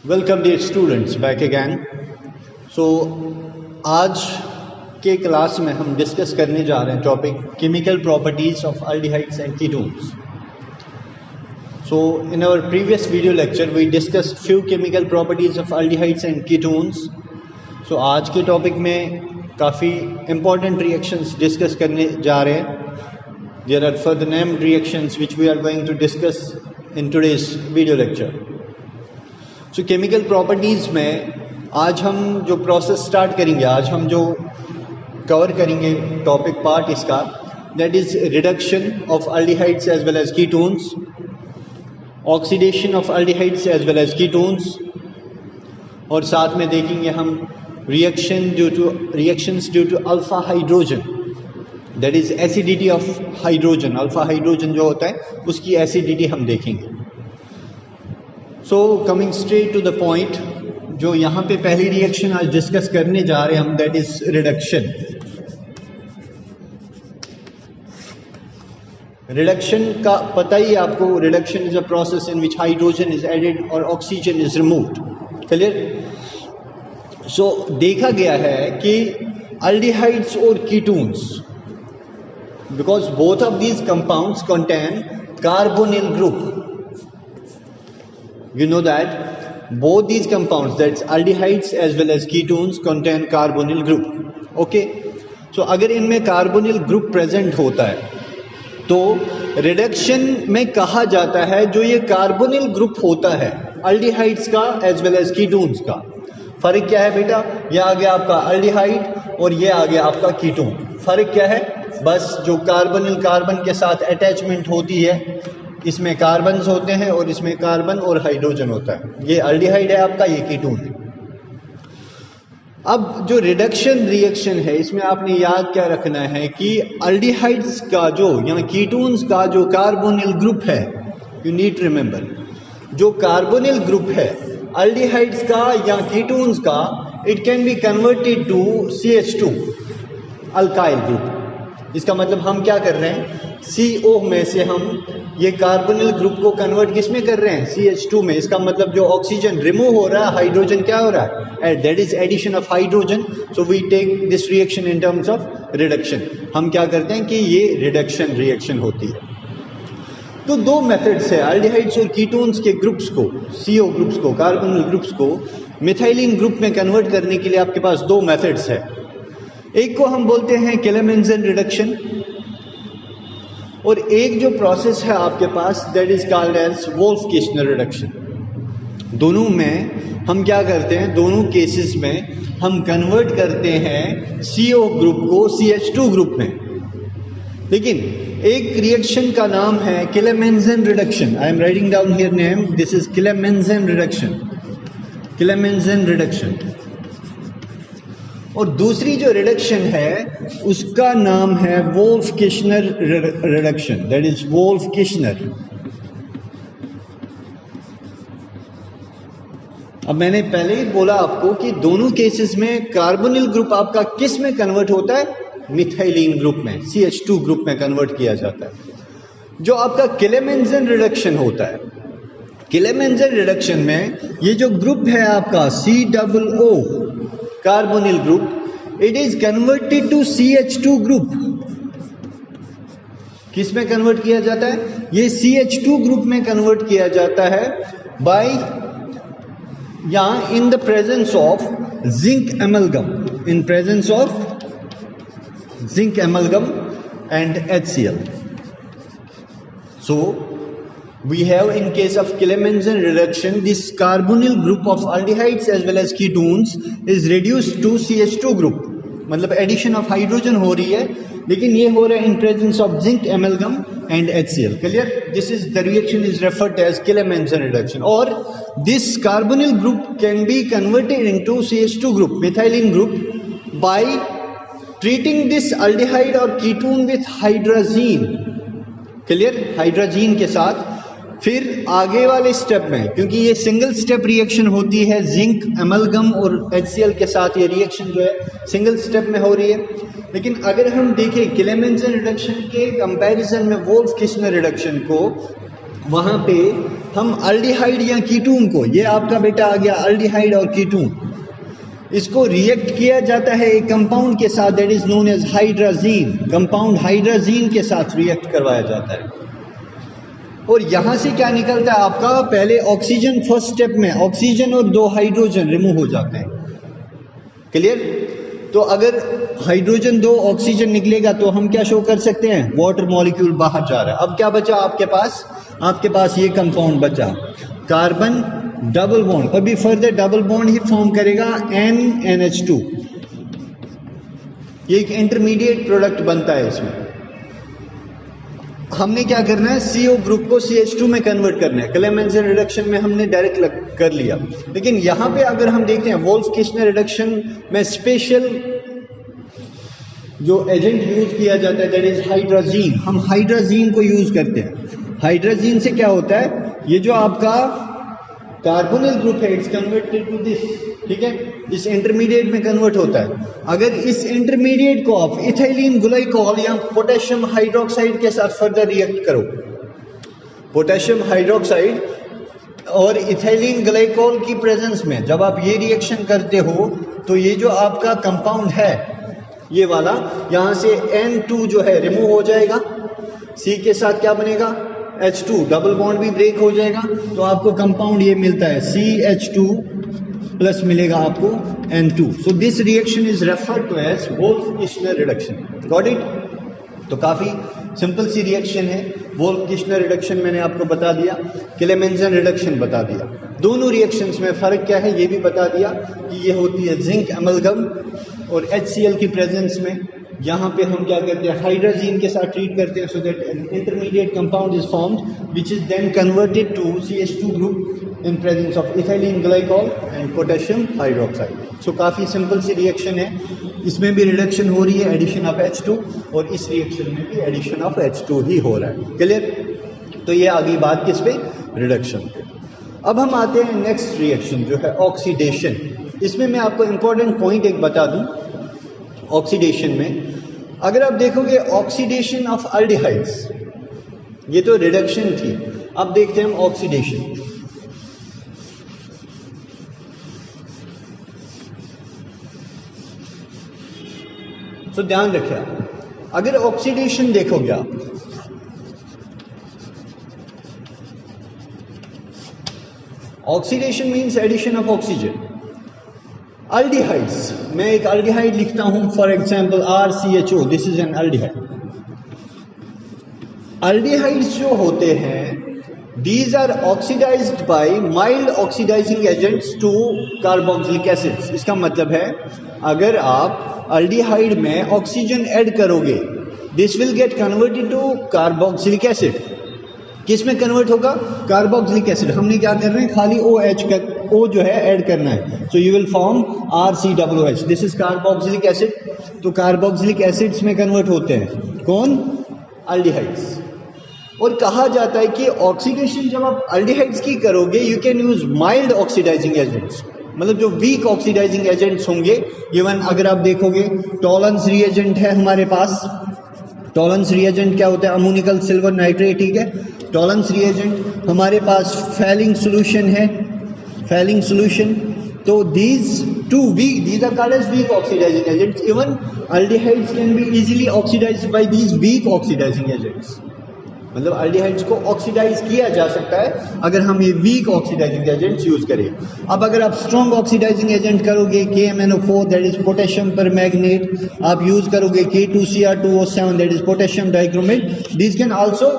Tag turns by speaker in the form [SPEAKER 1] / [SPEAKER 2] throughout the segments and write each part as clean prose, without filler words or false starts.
[SPEAKER 1] Welcome dear students back again. So आज के class में हम डिस्कस करने जा रहे हैं topic chemical properties of aldehydes and ketones. So in our previous video lecture we discussed few chemical properties of aldehydes and ketones. So आज के टॉपिक में काफ़ी इंपॉर्टेंट रिएक्शंस डिस्कस करने जा रहे हैं। There are further named reactions which we are going to discuss in today's video lecture. So chemical properties में आज हम जो प्रोसेस स्टार्ट करेंगे, आज हम जो कवर करेंगे टॉपिक पार्ट इसका, that is reduction of aldehydes as well as ketones, oxidation of aldehydes as well as ketones, और साथ में देखेंगे हम reactions due to alpha hydrogen, that is acidity of hydrogen. Alpha hydrogen जो होता है उसकी एसिडिटी हम देखेंगे। So coming straight to the point, जो यहाँ पे पहली रिएक्शन आज डिस्कस करने जा रहे हैं हम, दैट इज रिडक्शन। रिडक्शन का पता ही आपको, reduction is a process in which hydrogen is added और oxygen is removed. Clear? So देखा गया है कि अल्डिहाइड्स और ketones, because both of these compounds contain carbonyl group, you know that both these compounds, that's aldehydes as well as ketones, contain carbonyl group. okay, so अगर इनमें carbonyl group present होता है तो रिडक्शन में कहा जाता है जो ये कार्बोनिल ग्रुप होता है अल्डिहाइड्स का एज वेल एज कीटोन्स का। फर्क क्या है बेटा? ये आ गया आपका अल्डिहाइड और ये आ गया आपका कीटोन। फर्क क्या है? बस जो कार्बोनिल कार्बन के साथ अटैचमेंट होती है, इसमें कार्बन होते हैं और इसमें कार्बन और हाइड्रोजन होता है। ये अल्डिहाइड है आपका, ये कीटोन है। अब जो रिडक्शन रिएक्शन है इसमें आपने याद क्या रखना है कि अल्डिहाइड्स का जो या कीटोन्स का जो कार्बोनिल ग्रुप है, यू नीड रिमेंबर, जो कार्बोनिल ग्रुप है अल्डिहाइड्स का या कीटोन्स का, it can be converted to CH2 alkyl group. इसका मतलब हम क्या कर रहे हैं, CO में से हम ये कार्बोनिल ग्रुप को कन्वर्ट किस में कर रहे हैं? CH2 में। इसका मतलब जो ऑक्सीजन रिमूव हो रहा है, हाइड्रोजन क्या हो रहा है? That is addition of hydrogen. So we take this reaction in terms of reduction. हम क्या करते हैं कि ये रिडक्शन रिएक्शन होती है। तो दो मेथड्स है अल्डिहाइड्स और कीटोन्स के ग्रुप्स को, CO ग्रुप्स को, कार्बोनिल ग्रुप्स को मिथाइलिन ग्रुप में कन्वर्ट करने के लिए आपके पास दो मेथड्स है। एक को हम बोलते हैं केलेमेंज़न रिडक्शन, और एक जो प्रोसेस है आपके पास that is called as Wolff Kishner reduction. दोनों में हम क्या करते हैं, दोनों केसेस में हम कन्वर्ट करते हैं CO ग्रुप को CH2 ग्रुप में। लेकिन एक रिएक्शन का नाम है Clemmensen reduction. I am writing down here name, this is Clemmensen reduction, Clemmensen reduction. और दूसरी जो रिडक्शन है उसका नाम है Wolff Kishner reduction, that is Wolff Kishner. अब मैंने पहले ही बोला आपको कि दोनों केसेस में कार्बोनिल ग्रुप आपका किस में कन्वर्ट होता है? मिथाइलिन ग्रुप में, CH2 ग्रुप में कन्वर्ट किया जाता है। जो आपका केलेमेंज़न रिडक्शन होता है, केलेमेंज़न रिडक्शन में ये जो ग्रुप है आपका COO carbonyl group, it is converted to CH2 group. किस में कन्वर्ट किया जाता है? ये CH2 ग्रुप में कन्वर्ट किया जाता है बाय या in the presence of zinc amalgam, in presence of zinc amalgam and HCl। So we have, in case of Kelemenzan reduction, this carbonyl group of aldehydes as well as ketones is reduced to CH2 group। मतलब addition of hydrogen हो रही है, लेकिन ये हो रहा है in presence of zinc amalgam and HCl। Clear? This is the reaction is referred as Kelemenzan reduction. और this carbonyl group can be converted into CH2 group, methylene group, by treating this aldehyde और ketone with hydrogen. Clear? Hydrogen के साथ। फिर आगे वाले step में, क्योंकि ये सिंगल स्टेप रिएक्शन होती है, जिंक एमलगम और HCl के साथ ये रिएक्शन जो है सिंगल स्टेप में हो रही है। लेकिन अगर हम देखें केलेमेंज़न रिडक्शन के कंपैरिजन में वोल्फ-किर्चनर रिडक्शन को, वहां पे हम अल्डिहाइड या कीटून को, ये आपका बेटा आ गया अल्डिहाइड और कीटून, इसको रिएक्ट किया जाता है एक कंपाउंड के साथ that is known as hydrazine. Compound hydrazine के साथ रिएक्ट करवाया जाता है और यहां से क्या निकलता है आपका, पहले ऑक्सीजन, फर्स्ट स्टेप में ऑक्सीजन और 2 हाइड्रोजन रिमूव हो जाते हैं। क्लियर? तो अगर हाइड्रोजन 2 ऑक्सीजन निकलेगा तो हम क्या शो कर सकते हैं, वाटर मॉलिक्यूल बाहर जा रहा है। अब क्या बचा आपके पास, आपके पास ये कंपाउंड बचा, कार्बन डबल बॉन्ड, अभी फर्दर डबल बॉन्ड ही फॉर्म करेगा NNH2, ये एक इंटरमीडिएट प्रोडक्ट बनता है। इसमें हमने क्या करना है, CO ग्रुप को CH2 में कन्वर्ट करना है। क्लेमेंसन रिडक्शन में हमने डायरेक्ट कर लिया, लेकिन यहां पे अगर हम देखते हैं वोल्फ-किशनर रिडक्शन में स्पेशल जो एजेंट यूज किया जाता है दैट इज हाइड्राजीन। हम हाइड्राजीन को यूज करते हैं। हाइड्राजीन से क्या होता है, ये जो आपका कार्बोनिल ग्रुप है इट्स कन्वर्टेड टू दिस, ठीक है, इस इंटरमीडिएट में कन्वर्ट होता है। अगर इस इंटरमीडिएट को आप इथाइलिन ग्लाइकोल या पोटेशियम हाइड्रोक्साइड के साथ फर्दर रिएक्ट करो, पोटेशियम हाइड्रोक्साइड और इथाइलिन ग्लाइकोल की प्रेजेंस में जब आप ये रिएक्शन करते हो तो ये जो आपका कंपाउंड है ये वाला, यहां से N2 जो है रिमूव हो जाएगा, C के साथ क्या बनेगा, H2, डबल बॉन्ड भी ब्रेक हो जाएगा, तो आपको कंपाउंड ये मिलता है CH2 प्लस मिलेगा आपको N2। So this reaction is referred to as Wolff Kishner reduction. Got it? तो काफी सिंपल सी रिएक्शन है। वोल्फ-किशनर रिडक्शन मैंने आपको बता दिया, क्लेमेंसन रिडक्शन बता दिया। दोनों रिएक्शंस में फर्क क्या है ये भी बता दिया कि ये होती है जिंक एमलगम और HCl की प्रेजेंस में। यहाँ पे हम क्या करते हैं, हाइड्राजीन के साथ ट्रीट करते हैं so that an intermediate compound is formed which is then converted to CH2 group in presence of ethylene glycol and potassium hydroxide. So काफ़ी सिंपल सी रिएक्शन है, इसमें भी रिडक्शन हो रही है, एडिशन ऑफ H2, और इस रिएक्शन में भी एडिशन ऑफ H2 ही हो रहा है। क्लियर? तो ये आगे बात किस पे, रिडक्शन पे। अब हम आते हैं नेक्स्ट रिएक्शन जो है ऑक्सीडेशन। इसमें मैं आपको इंपॉर्टेंट पॉइंट एक बता दूं, ऑक्सीडेशन में अगर आप देखोगे ऑक्सीडेशन ऑफ अल्डिहाइड्स, ये तो रिडक्शन थी, अब देखते हैं हम ऑक्सीडेशन। तो ध्यान रखिए, अगर ऑक्सीडेशन देखोगे आप, oxidation means addition of oxygen. Aldehydes, मैं एक अल्डिहाइड लिखता हूं for example RCHO, this is an aldehyde. Aldehydes जो होते हैं these are oxidized by mild oxidizing agents to carboxylic acids. इसका मतलब है अगर आप अल्डिहाइड में ऑक्सीजन ऐड करोगे this will get converted to carboxylic acid. किस में कन्वर्ट होगा, कार्बोक्सिलिक एसिड। हमने क्या कर रहे हैं, खाली OH का O जो है ऐड करना है, so you will form RCOH, this is carboxylic acid. तो कार्बोक्सिलिक एसिड्स में कन्वर्ट होते हैं कौन, अल्डिहाइड्स। और कहा जाता है कि ऑक्सीडेशन जब आप अल्डिहाइड्स की करोगे you can use mild oxidizing agents, मतलब जो वीक ऑक्सीडाइजिंग एजेंट्स होंगे। इवन अगर आप देखोगे टॉलरेंस रिएजेंट है हमारे पास, टॉलरेंस रिएजेंट क्या होता है, अमोनिकल सिल्वर नाइट्रेट, ठीक है, टॉलरेंस रिएजेंट। हमारे पास फैलिंग सॉल्यूशन है, फैलिंग सॉल्यूशन। तो these are called as weak oxidizing agents. Even aldehydes can be easily oxidized by these weak oxidizing agents. मतलब अल्डिहाइड्स को ऑक्सीडाइज किया जा सकता है अगर हम ये वीक ऑक्सीडाइजिंग एजेंट्स यूज करें। अब अगर आप स्ट्रॉन्ग ऑक्सीडाइजिंग एजेंट करोगे KMnO4 that is potassium permanganate, आप यूज करोगे K2Cr2O7 that is potassium dichromate, this can also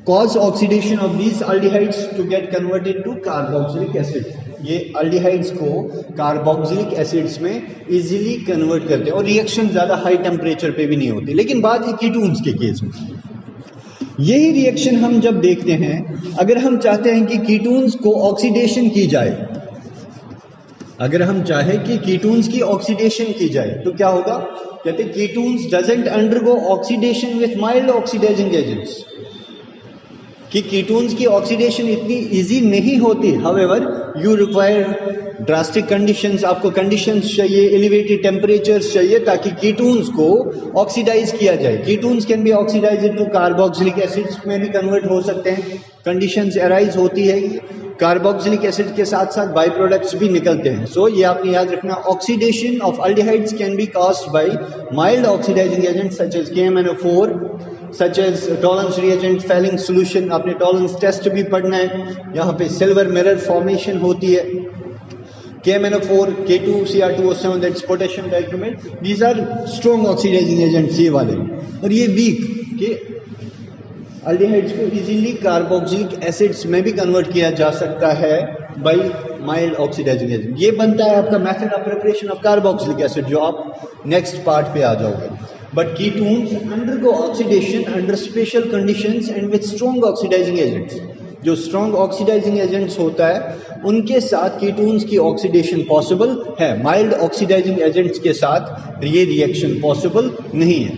[SPEAKER 1] cause oxidation of these aldehydes to get converted to carboxylic acid. ये aldehydes को carboxylic acids में easily convert करते हैं और reaction ज्यादा high temperature पे भी नहीं होती। लेकिन बात है कीटोन्स के केस में, यही रिएक्शन हम जब देखते हैं, अगर हम चाहते हैं कि कीटोन्स को ऑक्सीडेशन की जाए, अगर हम चाहें कि कीटोन्स की ऑक्सीडेशन की जाए तो क्या होगा, कहते हैं ketones doesn't undergo oxidation with mild oxidizing agents. कि कीटोन्स की ऑक्सीडेशन इतनी इजी नहीं होती। However you require drastic conditions, आपको कंडीशंस चाहिए, एलिवेटेड टेम्परेचर्स चाहिए ताकि कीटोन्स को ऑक्सीडाइज किया जाए। Ketones can be oxidize into carboxylic acids में भी कन्वर्ट हो सकते हैं। कंडीशंस अराइज होती है, कार्बोक्सिलिक एसिड के साथ साथ बाई प्रोडक्ट्स भी निकलते हैं। सो ये आपने याद रखना, oxidation of aldehydes can be caused by mild oxidizing agents such as KMnO4, such as Tollens reagent, Fehling solution, आपने टॉलरेंस टेस्ट भी पढ़ना है। यहाँ पे सिल्वर मिरर फॉर्मेशन होती है। KMnO4, K2Cr2O7, that's potassium dichromate, these are strong oxidizing agents ये वाले, और ये वीक के अल्डिहाइड्स को इजीली कार्बोक्सिलिक एसिड्स में भी कन्वर्ट किया जा सकता है बाय माइल्ड ऑक्सीडाइजिंग एजेंट। ये बनता है आपका method of preparation of carboxylic acid, जो आप नेक्स्ट पार्ट पे आ जाओगे। But ketones undergo oxidation under special conditions and with strong oxidizing agents. जो स्ट्रॉन्ग ऑक्सीडाइजिंग एजेंट्स होता है उनके साथ कीटोन्स की ऑक्सीडेशन पॉसिबल है, माइल्ड ऑक्सीडाइजिंग एजेंट्स के साथ ये रिएक्शन पॉसिबल नहीं है।